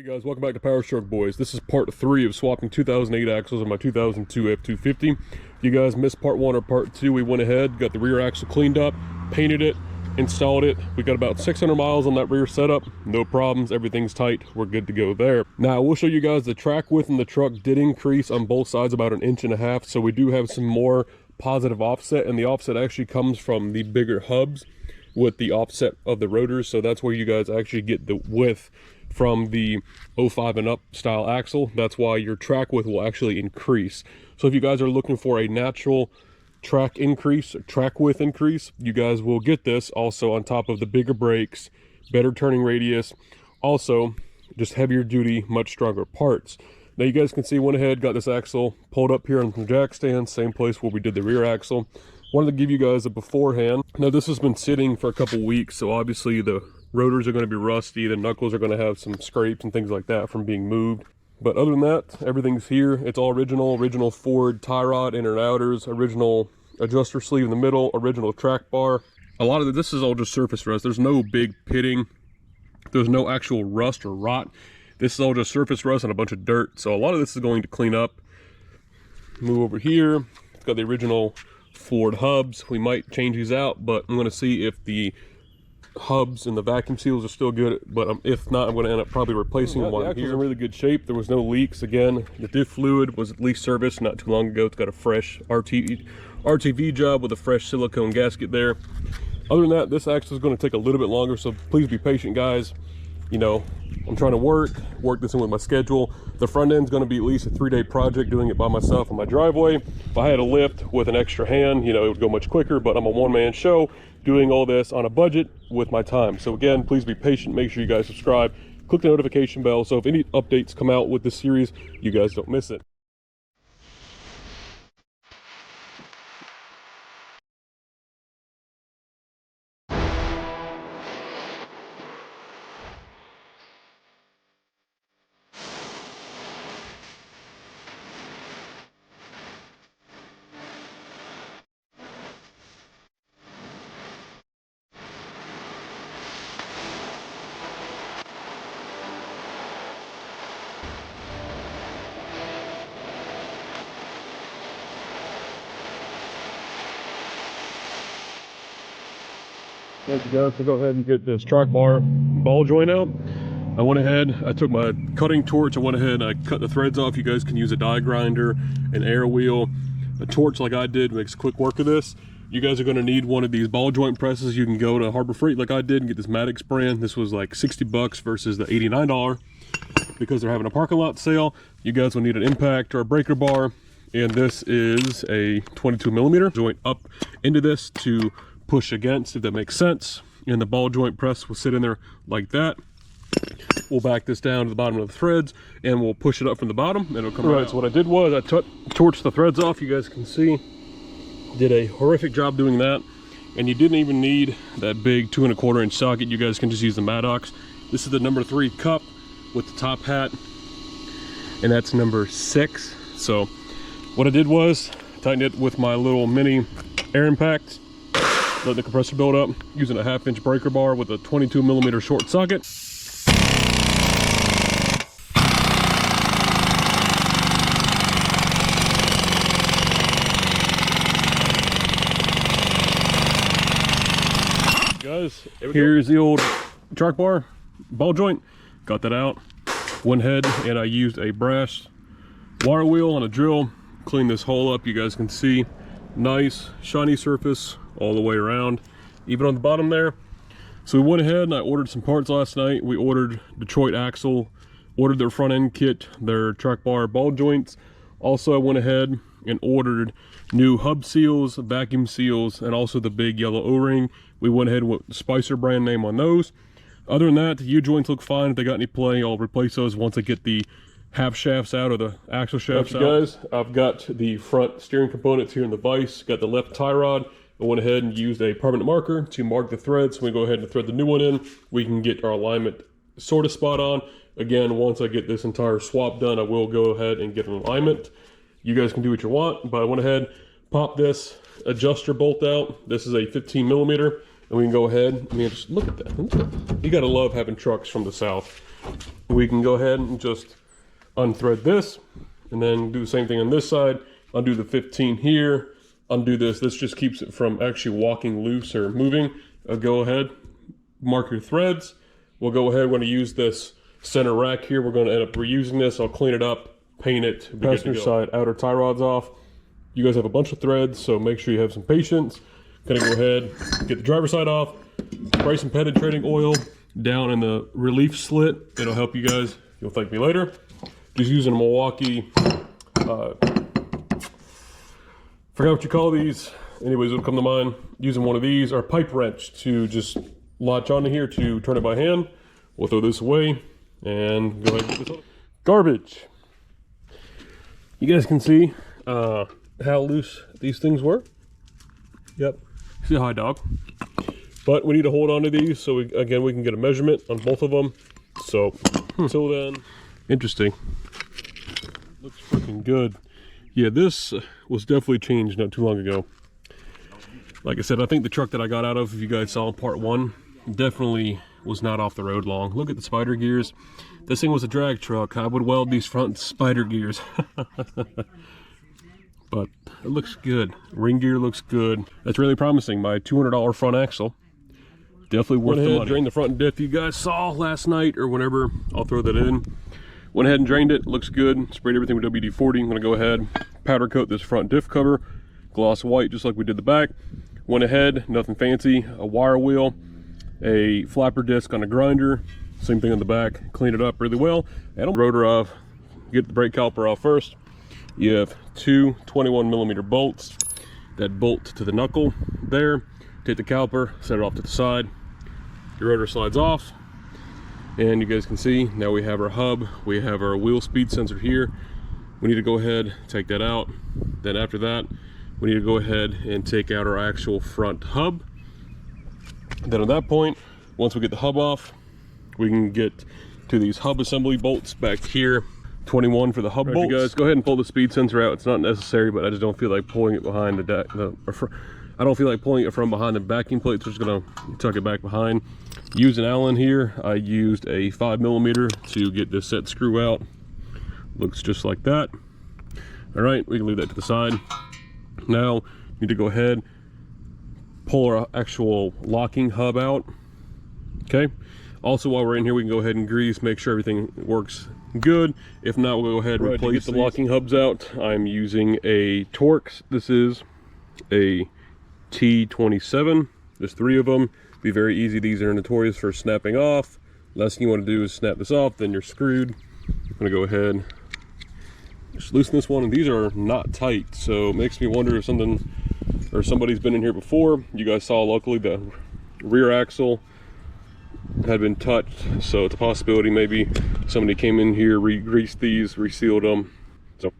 Hey guys, welcome back to Powerstroke boys. This is part 3 of swapping 2008 axles on my 2002 F-250. If you guys missed part 1 or part 2, we went ahead, got the rear axle cleaned up, painted it, installed it. We got about 600 miles on that rear setup. No problems, everything's tight. We're good to go there. Now, I will show you guys the track width in the truck did increase on both sides about 1.5 inches, so we do have some more positive offset, and the offset actually comes from the bigger hubs with the offset of the rotors, so that's where you guys actually get the width from the 05 and up style axle. That's why your track width will actually increase. So if you guys are looking for a natural track increase, or track width increase, you guys will get this also on top of the bigger brakes, better turning radius, also just heavier duty, much stronger parts. Now you guys can see, went ahead, got this axle pulled up here on the jack stand, same place where we did the rear axle. Wanted to give you guys a beforehand. Now this has been sitting for a couple weeks, so obviously the rotors are going to be rusty, the knuckles are going to have some scrapes and things like that from being moved. But other than that, everything's here. It's all original Ford tie rod inner and outers, original adjuster sleeve in the middle, original track bar. A lot of this is all just surface rust. There's no big pitting. There's no actual rust or rot. This is all just surface rust and a bunch of dirt. So a lot of this is going to clean up. Move over here. It's got the original Ford hubs. We might change these out, but I'm going to see if the hubs and the vacuum seals are still good, but if not, I'm going to end up probably replacing them. The axle's in really good shape. There was no leaks. Again, the diff fluid was at least serviced not too long ago. It's got a fresh RTV job with a fresh silicone gasket there. Other than that, this axle is going to take a little bit longer, so please be patient, guys. You know, I'm trying to work this in with my schedule. The front end's going to be at least a 3-day project, doing it by myself on my driveway. If I had a lift with an extra hand, you know, it would go much quicker, but I'm a one-man show doing all this on a budget with my time. So again, please be patient. Make sure you guys subscribe, click the notification bell, so if any updates come out with this series, you guys don't miss it. Thank you guys. So go ahead and get this track bar ball joint out. I went ahead, I took my cutting torch, I went ahead and I cut the threads off. You guys can use a die grinder, an air wheel, a torch like I did makes quick work of this. You guys are going to need one of these ball joint presses. You can go to Harbor Freight like I did and get this Maddox brand. This was like 60 bucks versus the $89 because they're having a parking lot sale. You guys will need an impact or a breaker bar, and this is a 22 millimeter joint up into this to push against, if that makes sense. And the ball joint press will sit in there like that. We'll back this down to the bottom of the threads and we'll push it up from the bottom and it'll come right out. So what I did was I torched the threads off. You guys can see, did a horrific job doing that. And you didn't even need that big 2 1/4 inch socket. You guys can just use the Maddox. This is the number 3 cup with the top hat, and that's number 6. So what I did was tighten it with my little mini air impact. Let the compressor build up using a 1/2 inch breaker bar with a 22 millimeter short socket. Guys, here's the old track bar ball joint. Got that out. Went ahead and I used a brass wire wheel on a drill. Clean this hole up. You guys can see, nice shiny surface all the way around, even on the bottom there. So we went ahead and I ordered some parts last night. We ordered Detroit Axle, ordered their front end kit, their track bar ball joints. Also I went ahead and ordered new hub seals, vacuum seals, and also the big yellow O-ring. We went ahead with Spicer brand name on those. Other than that, the U-joints look fine. If they got any play, I'll replace those once I get the half shafts out or the axle shafts out. Guys, I've got the front steering components here in the vise, got the left tie rod. I went ahead and used a permanent marker to mark the threads. So we go ahead and thread the new one in. We can get our alignment sort of spot on. Again, once I get this entire swap done, I will go ahead and get an alignment. You guys can do what you want, but I went ahead, popped this adjuster bolt out. This is a 15 millimeter. And we can go ahead, I mean, just look at that. You gotta love having trucks from the south. We can go ahead and just unthread this, and then do the same thing on this side. Undo the 15 here, undo this. This just keeps it from actually walking loose or moving. Go ahead, mark your threads. We'll go ahead, we're gonna use this center rack here. We're gonna end up reusing this. I'll clean it up, paint it. Passenger side outer tie rod's off. You guys have a bunch of threads, so make sure you have some patience. Gonna go ahead, get the driver's side off, spray some penetrating oil down in the relief slit. It'll help you guys. You'll thank me later. Just using a Milwaukee, forgot what you call these. Anyways, it'll come to mind. Using one of these, or pipe wrench to just latch onto here to turn it by hand. We'll throw this away and go ahead and get this on. Garbage. You guys can see how loose these things were. Yep. See, hi dog. But we need to hold on to these so we can get a measurement on both of them. So until then, interesting. Looks freaking good. Yeah, this was definitely changed not too long ago. Like I said, I think the truck that I got out of, if you guys saw part 1, definitely was not off the road long. Look at the spider gears. This thing was a drag truck. I would weld these front spider gears. But it looks good. Ring gear looks good. That's really promising. My $200 front axle. Definitely worth the money. Drained the front diff you guys saw last night or whenever. I'll throw that in. Went ahead and drained it. Looks good. Sprayed everything with WD-40. I'm going to go ahead, powder coat this front diff cover. Gloss white just like we did the back. Went ahead, nothing fancy. A wire wheel, a flapper disc on a grinder. Same thing on the back. Clean it up really well. And I'll rotor off. Get the brake caliper off first. You have two 21mm bolts that bolt to the knuckle there. Take the caliper, set it off to the side. Your rotor slides off, and you guys can see now we have our hub. We have our wheel speed sensor here. We need to go ahead, take that out. Then after that, we need to go ahead and take out our actual front hub. Then at that point, once we get the hub off, we can get to these hub assembly bolts back here. 21 for the hub bolts. You guys, go ahead and pull the speed sensor out. It's not necessary, but I just don't feel like pulling it behind I don't feel like pulling it from behind the backing plate, so I'm just gonna tuck it back behind. Use an Allen here. I used a 5mm to get this set screw out. Looks just like that. All right, we can leave that to the side. Now, we need to go ahead, pull our actual locking hub out. Okay. Also, while we're in here, we can go ahead and grease, make sure everything works good. If not, we'll go ahead and replace the locking hubs out. I'm using a Torx. This is a T27. There's 3 of them. Be very easy. These are notorious for snapping off. Last thing you want to do is snap this off, then you're screwed. I'm gonna go ahead, just loosen this one, and these are not tight, so it makes me wonder if something or somebody's been in here before. You guys saw luckily the rear axle had been touched, so it's a possibility maybe somebody came in here, re-greased these, resealed them. So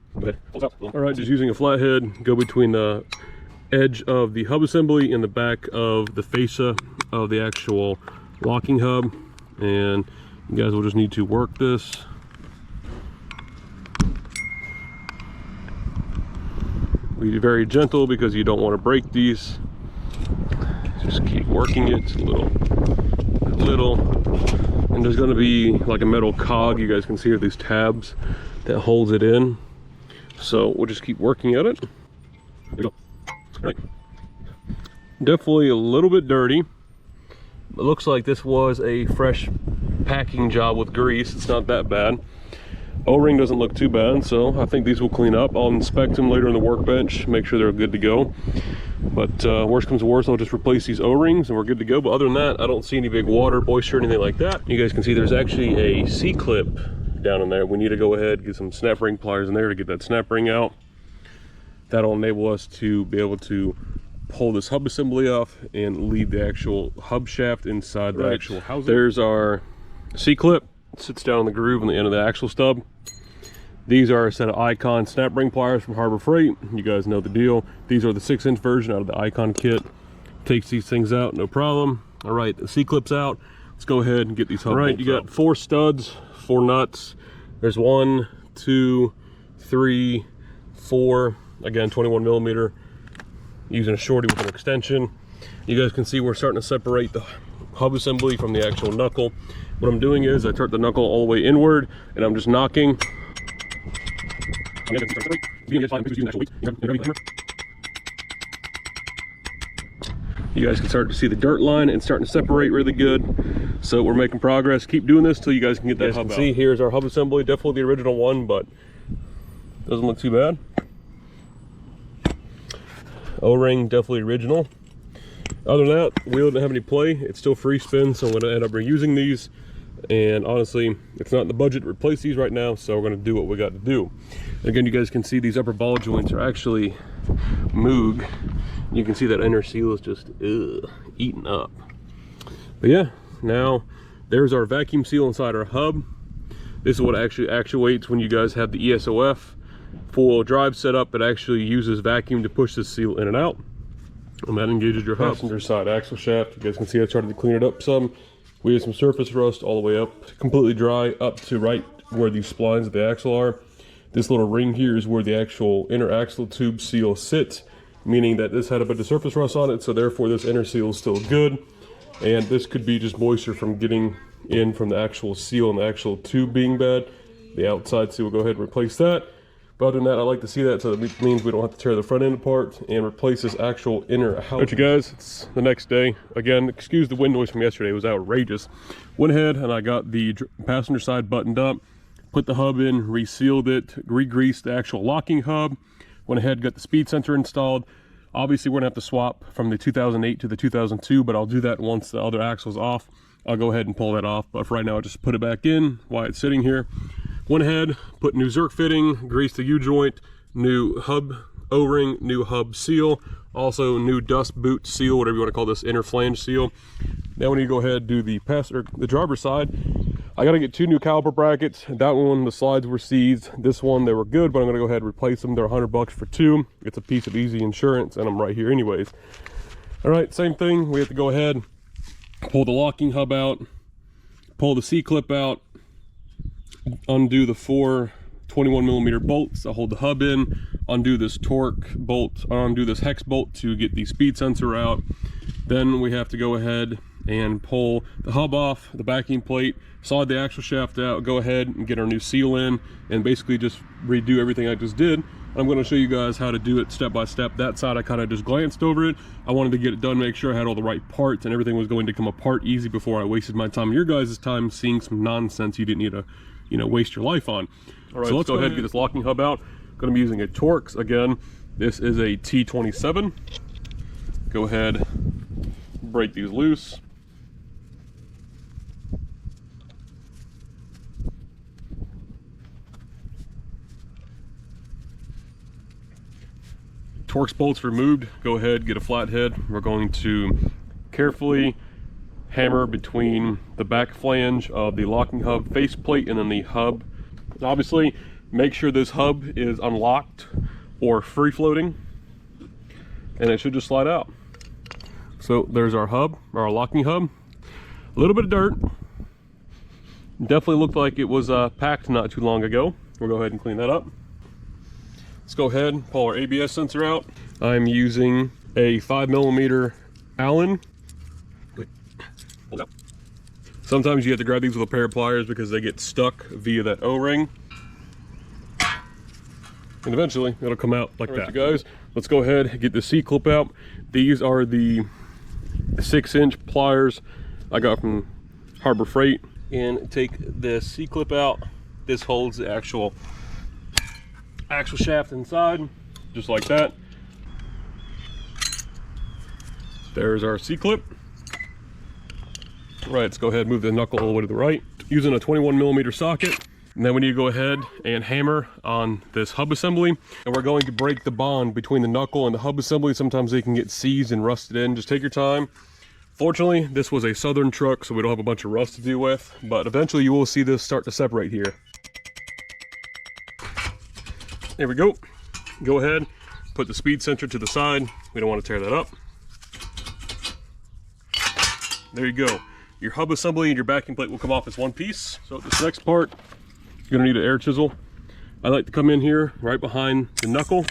all right, just using a flathead, go between the edge of the hub assembly and the back of the fascia of the actual locking hub, and you guys will just need to work this. Be very gentle because you don't want to break these. Just keep working it a little, and there's going to be like a metal cog. You guys can see here these tabs that holds it in, so we'll just keep working at it. There we go. Right. Definitely a little bit dirty. It looks like this was a fresh packing job with grease. It's not that bad. O-ring doesn't look too bad, so I think these will clean up. I'll inspect them later on the workbench, make sure they're good to go. But worst comes to worst, I'll just replace these O-rings and we're good to go. But other than that, I don't see any big water, moisture, anything like that. You guys can see there's actually a C-clip down in there. We need to go ahead, get some snap ring pliers in there to get that snap ring out. That'll enable us to be able to pull this hub assembly off and leave the actual hub shaft inside the actual housing. There's our C-clip. Sits down in the groove on the end of the axle stub. These are a set of Icon snap ring pliers from Harbor Freight. You guys know the deal. These are the 6-inch version out of the Icon kit. Takes these things out, no problem. All right, the C-clip's out. Let's go ahead and get these hub bolts out. All right, you got 4 studs, 4 nuts. There's 1, 2, 3, 4. Again, 21mm. Using a shorty with an extension. You guys can see we're starting to separate the hub assembly from the actual knuckle. What I'm doing is I turn the knuckle all the way inward, and I'm just knocking. You guys can start to see the dirt line and starting to separate really good. So we're making progress. Keep doing this till you guys can get that hub out. See, here's our hub assembly. Definitely the original one, but doesn't look too bad. O-ring, definitely original. Other than that, wheel didn't have any play. It's still free spin, so I'm going to end up reusing these. And honestly, it's not in the budget to replace these right now, so we're going to do what we got to do. Again, you guys can see these upper ball joints are actually Moog. You can see that inner seal is just eaten up. But yeah, now there's our vacuum seal inside our hub. This is what actually actuates when you guys have the ESOF four-wheel drive setup. It actually uses vacuum to push this seal in and out, and that engages your passenger side axle shaft. You guys can see I started to clean it up some. We had some surface rust all the way up, completely dry, up to right where these splines of the axle are. This little ring here is where the actual inner axle tube seal sits, meaning that this had a bit of surface rust on it, so therefore this inner seal is still good. And this could be just moisture from getting in from the actual seal and the actual tube being bad. The outside seal will go ahead and replace that. But other than that, I like to see that, so that means we don't have to tear the front end apart and replace this actual inner housing. Alright, you guys, it's the next day. Again, excuse the wind noise from yesterday, it was outrageous. Went ahead and I got the passenger side buttoned up, put the hub in, resealed it, re-greased the actual locking hub, went ahead, got the speed sensor installed. Obviously, we're gonna have to swap from the 2008 to the 2002, but I'll do that once the other axle's off. I'll go ahead and pull that off, but for right now, I'll just put it back in while it's sitting here. Went ahead, put new Zerk fitting, greased the U-joint, new hub O-ring, new hub seal, also new dust boot seal, whatever you want to call this, inner flange seal. Now when you go ahead and do the driver's side, I got to get two new caliper brackets. That one, the slides were seized. This one, they were good, but I'm going to go ahead and replace them. They're $100 for two. It's a piece of easy insurance, and I'm right here anyways. All right, same thing. We have to go ahead, pull the locking hub out, pull the C-clip out, undo the four 21mm bolts that hold the hub in, undo this torque bolt, undo this hex bolt to get the speed sensor out. Then we have to go ahead and pull the hub off, the backing plate, solid the axle shaft out, go ahead and get our new seal in, and basically just redo everything I just did. I'm going to show you guys how to do it step by step. That side I kind of just glanced over it. I wanted to get it done, make sure I had all the right parts and everything was going to come apart easy before I wasted my time, your guys' time, seeing some nonsense you didn't need to, you know, waste your life on. All right, so let's go ahead and get this locking hub out. Going to be using a Torx again. This is a T27. Go ahead, break these loose. Torx bolts removed. Go ahead, get a flathead. We're going to carefully hammer between the back flange of the locking hub faceplate and then the hub. Obviously, make sure this hub is unlocked or free floating, and it should just slide out. So there's our hub, our locking hub. A little bit of dirt. Definitely looked like it was packed not too long ago. We'll go ahead and clean that up. Let's go ahead and pull our ABS sensor out. I'm using a 5mm Allen. Sometimes you have to grab these with a pair of pliers because they get stuck via that O-ring. And eventually it'll come out like that. So guys, let's go ahead and get the C-clip out. These are the 6-inch pliers I got from Harbor Freight. And take the C-clip out. This holds the actual shaft inside, just like that. There's our C-clip. Right, let's go ahead and move the knuckle all the way to the right. Using a 21mm socket. And then we need to go ahead and hammer on this hub assembly. And we're going to break the bond between the knuckle and the hub assembly. Sometimes they can get seized and rusted in. Just take your time. Fortunately, this was a Southern truck, so we don't have a bunch of rust to deal with. But eventually you will see this start to separate here. There we go. Go ahead, put the speed sensor to the side. We don't want to tear that up. There you go. Your hub assembly and your backing plate will come off as one piece. So this next part, you're gonna need an air chisel. I like to come in here right behind the knuckle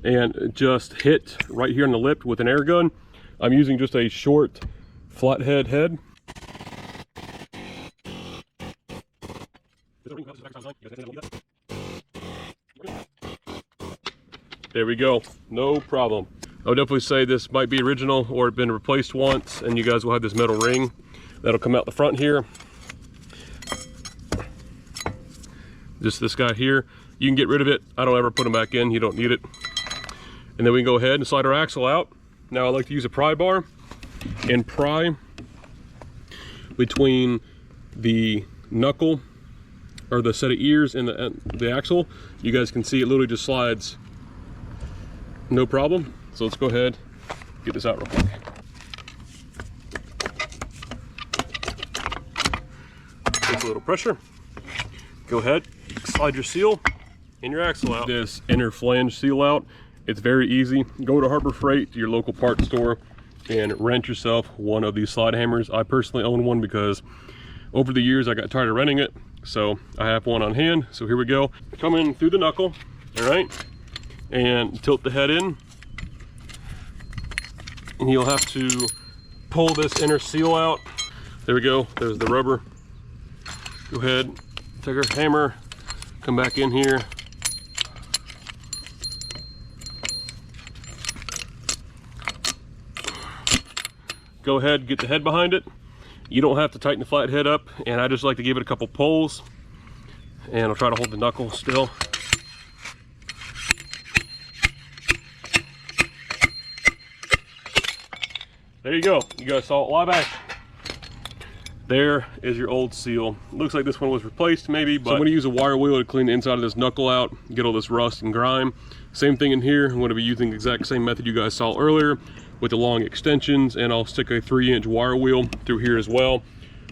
and just hit right here on the lip with an air gun. I'm using just a short flathead head. There we go, no problem. I would definitely say this might be original or been replaced once, and you guys will have this metal ring that'll come out the front here. Just this guy here. You can get rid of it. I don't ever put them back in, you don't need it. And then we can go ahead and slide our axle out. Now I like to use a pry bar and pry between the knuckle or the set of ears and the axle. You guys can see it literally just slides, no problem. So let's go ahead, get this out real quick. Takes a little pressure. Go ahead, slide your seal and your axle out. This inner flange seal out, it's very easy. Go to Harbor Freight, to your local parts store, and rent yourself one of these slide hammers. I personally own one because over the years I got tired of renting it, so I have one on hand. So here we go. Come in through the knuckle, all right, and tilt the head in. And you'll have to pull this inner seal out. There we go, there's the rubber. Go ahead, take our hammer, come back in here. Go ahead, get the head behind it. You don't have to tighten the flat head up, and I just like to give it a couple pulls. And I'll try to hold the knuckle still. There you go, you guys saw it live action. There is your old seal. Looks like this one was replaced maybe, but so I'm gonna use a wire wheel to clean the inside of this knuckle out, get all this rust and grime. Same thing in here. I'm gonna be using the exact same method you guys saw earlier with the long extensions, and I'll stick a 3-inch wire wheel through here as well.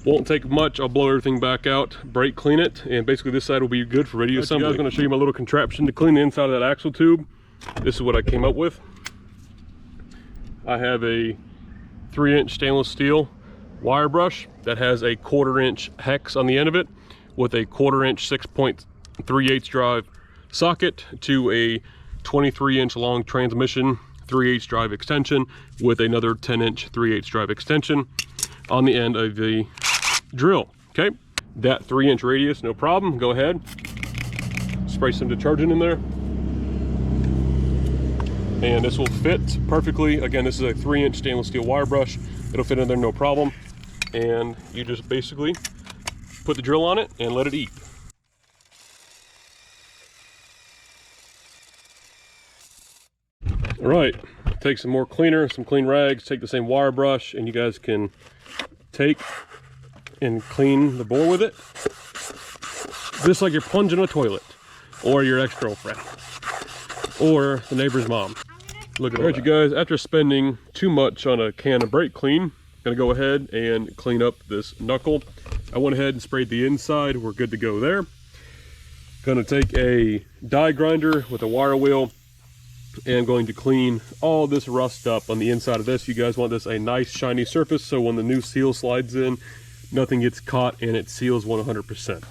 Won't take much. I'll blow everything back out, brake clean it, and basically this side will be good for radio assembly. I'm gonna show you my little contraption to clean the inside of that axle tube. This is what I came up with. I have a 3-inch stainless steel wire brush that has a 1/4-inch hex on the end of it with a 1/4-inch 6.3/8 drive socket to a 23-inch long transmission 3/8 drive extension with another 10-inch 3/8 drive extension on the end of the drill. Okay, that 3-inch radius, no problem. Go ahead, spray some detergent in there, and this will fit perfectly. Again, this is a 3-inch stainless steel wire brush. It'll fit in there no problem. And you just basically put the drill on it and let it eat. All right, take some more cleaner, some clean rags, take the same wire brush, and you guys can take and clean the bore with it. Just like you're plunging a toilet, or your ex-girlfriend, or the neighbor's mom. Look at that. All right, you guys, after spending too much on a can of brake clean, gonna go ahead and clean up this knuckle. I went ahead and sprayed the inside. We're good to go there. Gonna take a die grinder with a wire wheel and going to clean all this rust up on the inside of this. You guys want this a nice shiny surface, so when the new seal slides in, nothing gets caught and it seals 100%.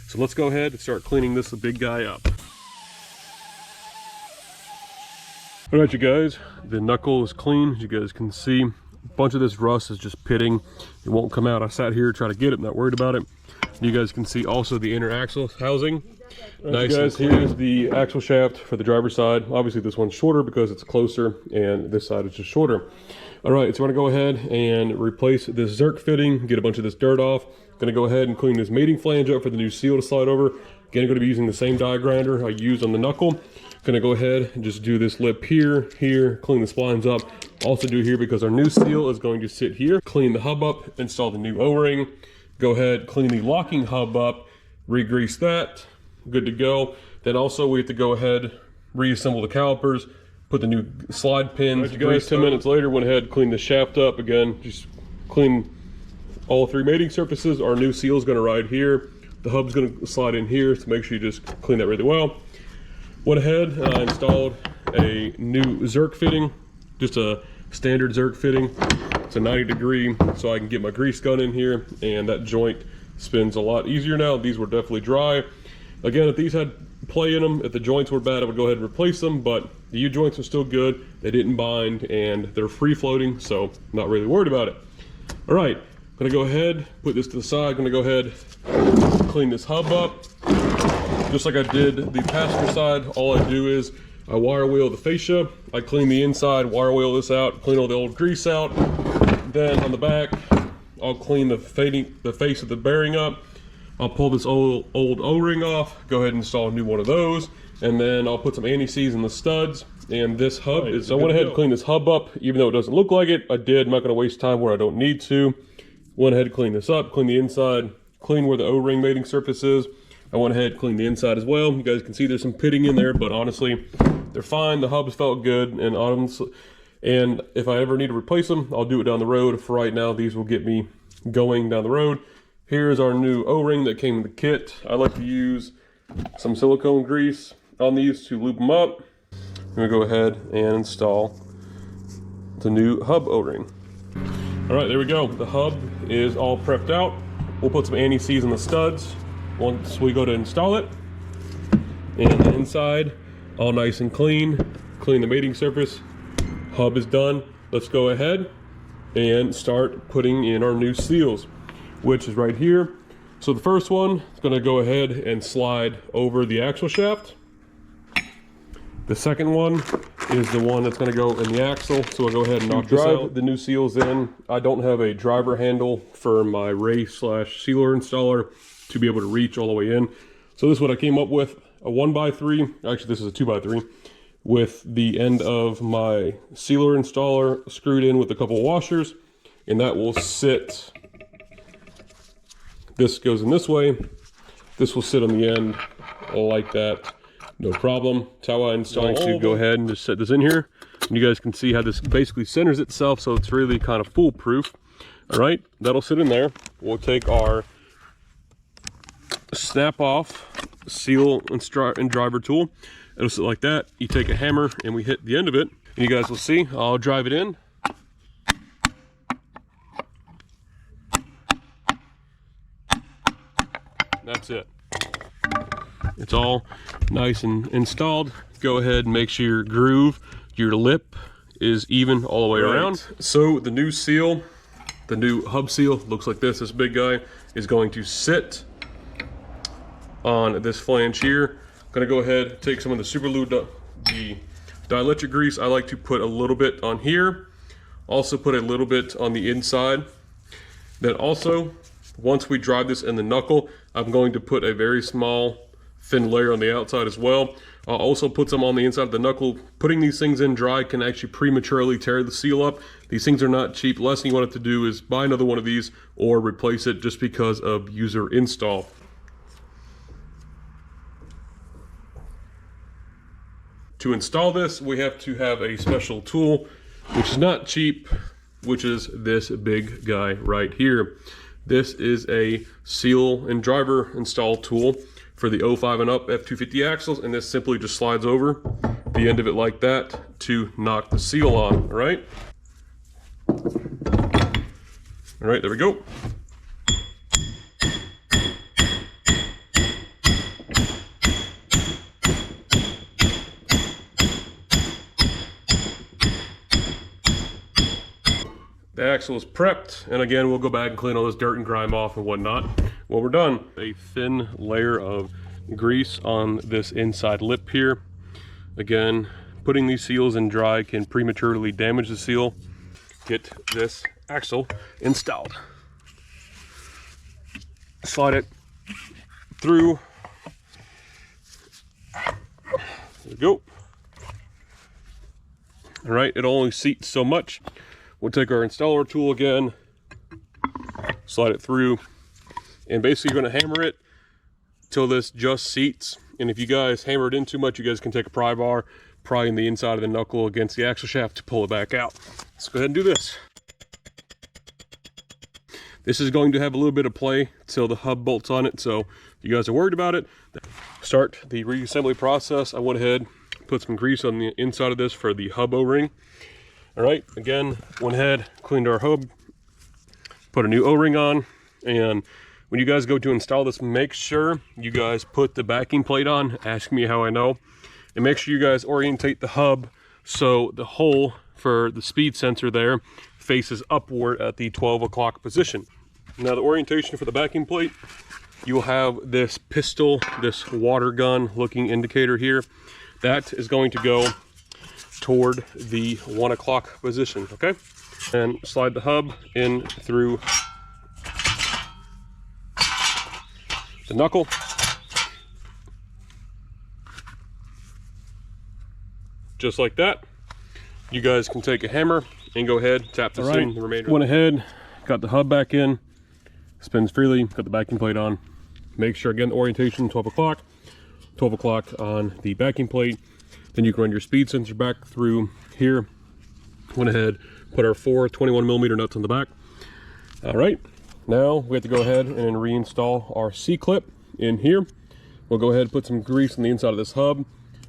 So let's go ahead and start cleaning this big guy up. All right, you guys, the knuckle is clean. As you guys can see, a bunch of this rust is just pitting. It won't come out. I sat here trying to get it, not worried about it. You guys can see also the inner axle housing. Nice, guys. Here's the axle shaft for the driver's side. Obviously this one's shorter because it's closer, and this side is just shorter. All right, so I'm gonna go ahead and replace this Zerk fitting, get a bunch of this dirt off. Gonna go ahead and clean this mating flange up for the new seal to slide over. Again, I'm gonna be using the same die grinder I used on the knuckle. Gonna go ahead and just do this lip here, clean the splines up. Also do here because our new seal is going to sit here. Clean the hub up, install the new O-ring. Go ahead, clean the locking hub up, re-grease that, good to go. Then also we have to go ahead, reassemble the calipers, put the new slide pins. Right, guys, 10 minutes later, went ahead, cleaned the shaft up. Again, just clean all 3 mating surfaces. Our new seal is gonna ride here. The hub's gonna slide in here, so make sure you just clean that really well. Went ahead and I installed a new Zerk fitting, just a standard Zerk fitting. It's a 90-degree, so I can get my grease gun in here, and that joint spins a lot easier now. These were definitely dry. Again, if these had play in them, if the joints were bad, I would go ahead and replace them, but The U-joints are still good. They didn't bind and they're free floating, so not really worried about it. All right, gonna go ahead, put this to the side. Gonna go ahead, clean this hub up. Just like I did the passenger side, all I do is I wire wheel the fascia. I clean the inside, wire wheel this out, clean all the old grease out. Then on the back, I'll clean the face of the bearing up. I'll pull this old O-ring off, go ahead and install a new one of those, and then I'll put some anti-seize in the studs. And this hub is, I went ahead and cleaned this hub up, even though it doesn't look like it. I did, I'm not gonna waste time where I don't need to. Went ahead and cleaned this up, clean the inside, clean where the O-ring mating surface is. I went ahead and cleaned the inside as well. You guys can see there's some pitting in there, but honestly, they're fine. The hubs felt good, and if I ever need to replace them, I'll do it down the road. For right now, these will get me going down the road. Here's our new O-ring that came in the kit. I like to use some silicone grease on these to lube them up. I'm gonna go ahead and install the new hub O-ring. All right, there we go. The hub is all prepped out. We'll put some anti-seize in the studs once we go to install it. And the inside, all nice and clean. Clean the mating surface. Hub is done. Let's go ahead and start putting in our new seals, which is right here. So the first one is gonna go ahead and slide over the axle shaft. The second one is the one that's gonna go in the axle. So I'll go ahead and knock this out. The new seals in. I don't have a driver handle for my race/sealer installer to be able to reach all the way in. So this is what I came up with, a 1x3, actually this is a 2x3, with the end of my sealer installer screwed in with a couple washers, and that will sit, this goes in this way, this will sit on the end like that, no problem. That's how I install it. To go ahead and just set this in here, and you guys can see how this basically centers itself, so it's really kind of foolproof. All right, that'll sit in there. We'll take our snap off seal and driver tool. It'll sit like that. You take a hammer and we hit the end of it, and you guys will see. I'll drive it in. That's it. It's all nice and installed. Go ahead and make sure your groove, your lip is even all the way around. So the new seal, the new hub seal looks like this. This big guy is going to sit on this flange here. I'm gonna go ahead, take some of the super lube, the dielectric grease. I like to put a little bit on here, also put a little bit on the inside. Then also, once we drive this in the knuckle, I'm going to put a very small thin layer on the outside as well. I'll also put some on the inside of the knuckle. Putting these things in dry can actually prematurely tear the seal up. These things are not cheap. Last thing you want it to do is buy another one of these or replace it just because of user install. To install this, we have to have a special tool, which is not cheap, which is this big guy right here. This is a seal and driver install tool for the 05 and up F-250 axles, and this simply just slides over the end of it like that to knock the seal on, all right? All right, there we go. The axle is prepped, and again, we'll go back and clean all this dirt and grime off and whatnot when we're done. A thin layer of grease on this inside lip here. Again, putting these seals in dry can prematurely damage the seal. Get this axle installed. Slide it through. There we go. All right, it only seats so much. We'll take our installer tool again, slide it through, and basically you're going to hammer it till this just seats. And if you guys hammer it in too much, you guys can take a pry bar, pry in the inside of the knuckle against the axle shaft to pull it back out. Let's go ahead and do this. This is going to have a little bit of play till the hub bolts on it, so if you guys are worried about it, start the reassembly process. I went ahead, put some grease on the inside of this for the hub O-ring. All right, again, went ahead, cleaned our hub, put a new O-ring on, and when you guys go to install this, make sure you guys put the backing plate on. Ask me how I know. And make sure you guys orientate the hub so the hole for the speed sensor there faces upward at the 12 o'clock position. Now the orientation for the backing plate, you will have this pistol, this water gun looking indicator here. That is going to go toward the 1 o'clock position, okay? And slide the hub in through the knuckle. Just like that. You guys can take a hammer and go ahead, tap this in, the remainder. Went ahead, got the hub back in, spins freely, got the backing plate on. Make sure, again, the orientation, 12 o'clock. 12 o'clock on the backing plate. Then you can run your speed sensor back through here. Went ahead, put our 4 21mm nuts on the back. All right, now we have to go ahead and reinstall our C-clip in here. We'll go ahead and put some grease on the inside of this hub.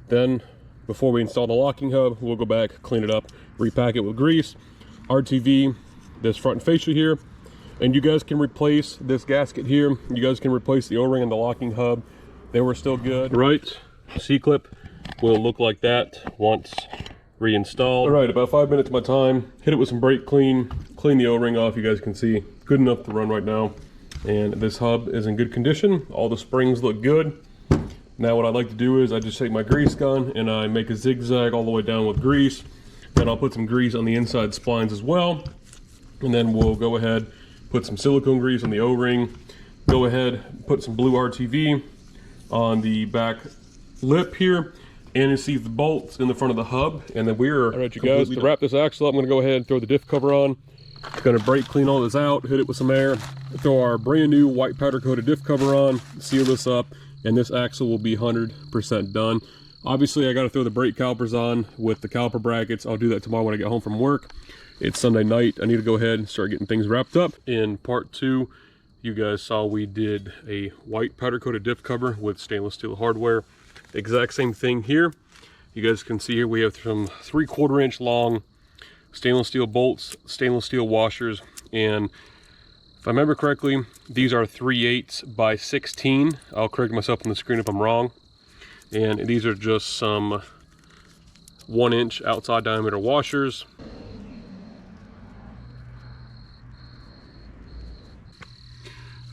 Then, before we install the locking hub, we'll go back, clean it up, repack it with grease, RTV, this front fascia here. And you guys can replace this gasket here. You guys can replace the O-ring and the locking hub. They were still good. Right, C-clip will look like that once reinstalled. All right, about 5 minutes of my time. Hit it with some brake clean, clean the O-ring off. You guys can see, good enough to run right now. And this hub is in good condition. All the springs look good. Now what I like to do is I just take my grease gun and I make a zigzag all the way down with grease. Then I'll put some grease on the inside splines as well. And then we'll go ahead, put some silicone grease on the O-ring. Go ahead, put some blue RTV on the back lip here. And you see the bolts in the front of the hub. And then we're, all right, you guys, to wrap this axle up, I'm gonna go ahead and throw the diff cover on. Gonna brake clean all this out, hit it with some air, throw our brand new white powder coated diff cover on, seal this up, and this axle will be 100% done. Obviously, I got to throw the brake calipers on with the caliper brackets. I'll do that tomorrow when I get home from work. It's Sunday night. I need to go ahead and start getting things wrapped up. In part 2, you guys saw we did a white powder coated diff cover with stainless steel hardware. Exact same thing here. You guys can see here we have some 3/4 inch long stainless steel bolts, stainless steel washers, and if I remember correctly, these are 3/8 by 16. I'll correct myself on the screen if I'm wrong. And these are just some 1 inch outside diameter washers.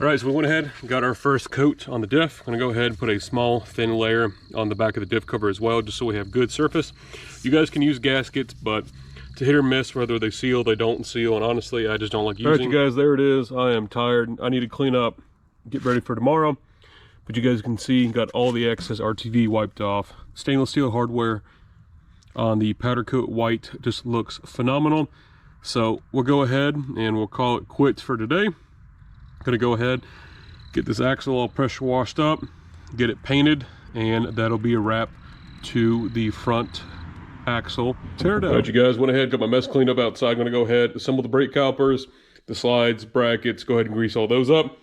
All right, so we went ahead and got our first coat on the diff. I'm gonna go ahead and put a small thin layer on the back of the diff cover as well, just so we have good surface. You guys can use gaskets, but to hit or miss, whether they seal, they don't seal, and honestly, I just don't like using. All right, you guys, there it is. I am tired. I need to clean up, get ready for tomorrow. But you guys can see, got all the excess RTV wiped off. Stainless steel hardware on the powder coat white just looks phenomenal. So we'll go ahead and we'll call it quits for today. Gonna go ahead, get this axle all pressure washed up, get it painted, and that'll be a wrap to the front axle tear down. All right, you guys, went ahead, got my mess cleaned up outside. I'm gonna go ahead, assemble the brake calipers, the slides, brackets, go ahead and grease all those up.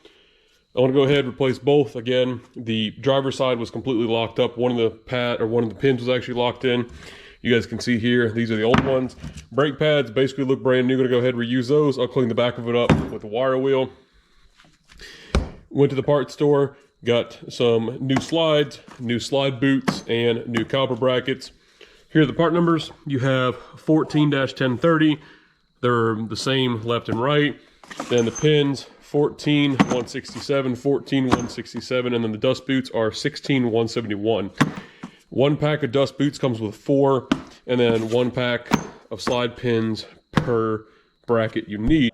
I want to go ahead and replace both. Again, the driver's side was completely locked up. One of the pins was actually locked in. You guys can see here, these are the old ones. Brake pads basically look brand new. Gonna go ahead and reuse those. I'll clean the back of it up with a wire wheel. Went to the parts store, got some new slides, new slide boots, and new caliper brackets. Here are the part numbers. You have 14-1030. They're the same left and right. Then the pins, 14-167, 14-167, and then the dust boots are 16-171. One pack of dust boots comes with 4, and then 1 pack of slide pins per bracket you need.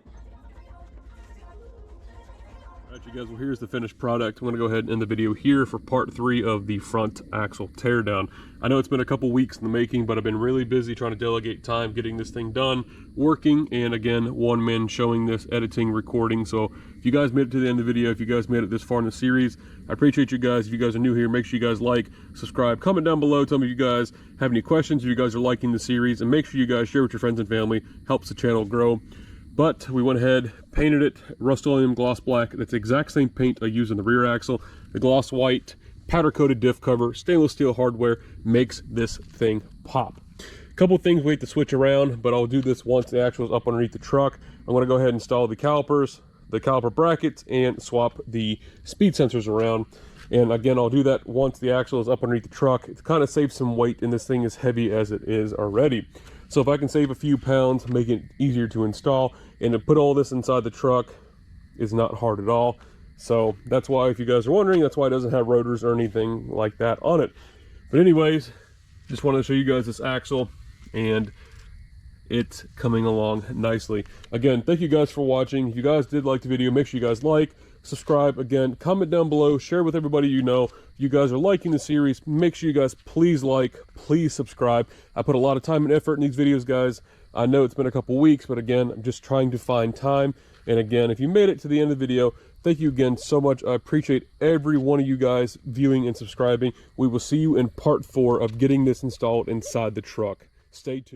Alright, you guys, well, here's the finished product. I'm going to go ahead and end the video here for part 3 of the front axle teardown. I know it's been a couple weeks in the making, but I've been really busy trying to delegate time getting this thing done, working, and again, one man showing this, editing, recording. So if you guys made it to the end of the video, if you guys made it this far in the series, I appreciate you guys. If you guys are new here, make sure you guys like, subscribe, comment down below, tell me if you guys have any questions, if you guys are liking the series, and make sure you guys share with your friends and family. Helps the channel grow. But we went ahead, painted it, Rust-Oleum gloss black. That's the exact same paint I use in the rear axle. The gloss white, powder coated diff cover, stainless steel hardware makes this thing pop. A couple things we have to switch around, but I'll do this once the axle is up underneath the truck. I'm going to go ahead and install the calipers, the caliper brackets, and swap the speed sensors around. And again, I'll do that once the axle is up underneath the truck. It kind of saves some weight, and this thing is heavy as it is already. So if I can save a few pounds, make it easier to install, and to put all this inside the truck is not hard at all. So that's why, if you guys are wondering, that's why it doesn't have rotors or anything like that on it. But anyways, just wanted to show you guys this axle, and it's coming along nicely. Again, thank you guys for watching. If you guys did like the video, make sure you guys like, subscribe, again, comment down below, share with everybody you know. If you guys are liking the series, make sure you guys please like, please subscribe. I put a lot of time and effort in these videos, guys. I know it's been a couple weeks, but again, I'm just trying to find time. And again, if you made it to the end of the video, thank you again so much. I appreciate every one of you guys viewing and subscribing. We will see you in part 4 of getting this installed inside the truck. Stay tuned.